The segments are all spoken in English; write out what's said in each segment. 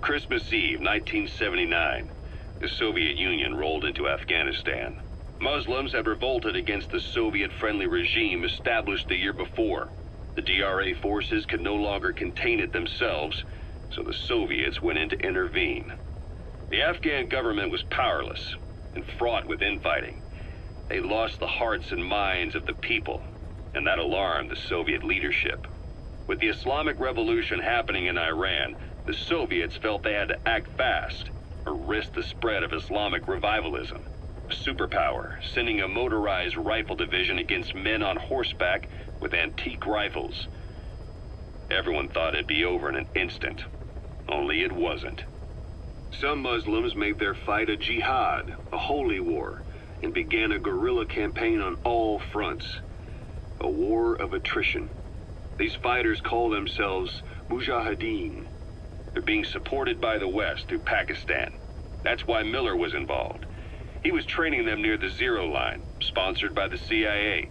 Christmas Eve, 1979, the Soviet Union rolled into Afghanistan. Muslims had revolted against the Soviet-friendly regime established the year before. The DRA forces could no longer contain it themselves, so the Soviets went in to intervene. The Afghan government was powerless and fraught with infighting. They lost the hearts and minds of the people, and that alarmed the Soviet leadership. With the Islamic Revolution happening in Iran, the Soviets felt they had to act fast or risk the spread of Islamic revivalism. A superpower, sending a motorized rifle division against men on horseback with antique rifles. Everyone thought it'd be over in an instant, only it wasn't. Some Muslims made their fight a jihad, a holy war, and began a guerrilla campaign on all fronts. A war of attrition. These fighters call themselves Mujahideen. They're being supported by the West through Pakistan. That's why Miller was involved. He was training them near the Zero Line, sponsored by the CIA.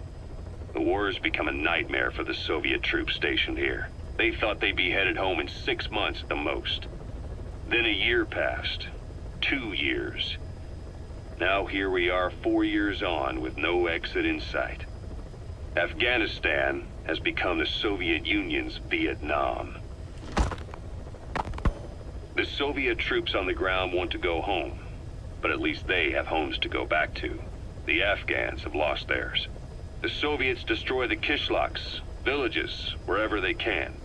The war has become a nightmare for the Soviet troops stationed here. They thought they'd be headed home in 6 months at the most. Then a year passed. 2 years. Now here we are 4 years on with no exit in sight. Afghanistan has become the Soviet Union's Vietnam. The Soviet troops on the ground want to go home, but at least they have homes to go back to. The Afghans have lost theirs. The Soviets destroy the kishlaks, villages, wherever they can.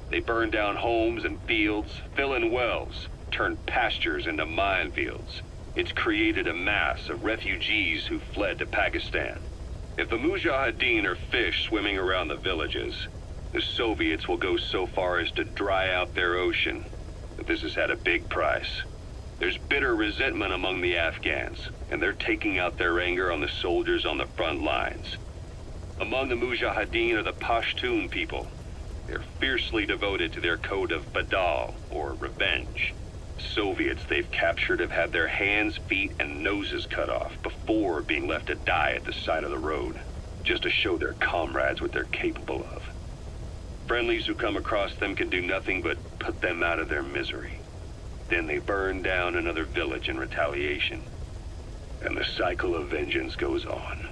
They burn down homes and fields, fill in wells, turn pastures into minefields. It's created a mass of refugees who fled to Pakistan. If the Mujahideen are fish swimming around the villages, the Soviets will go so far as to dry out their ocean. But this has had a big price. There's bitter resentment among the Afghans, and they're taking out their anger on the soldiers on the front lines. Among the Mujahideen are the Pashtun people. They're fiercely devoted to their code of Badal, or revenge. Soviets they've captured have had their hands, feet, and noses cut off before being left to die at the side of the road, just to show their comrades what they're capable of. Friendlies who come across them can do nothing but put them out of their misery. Then they burn down another village in retaliation. And the cycle of vengeance goes on.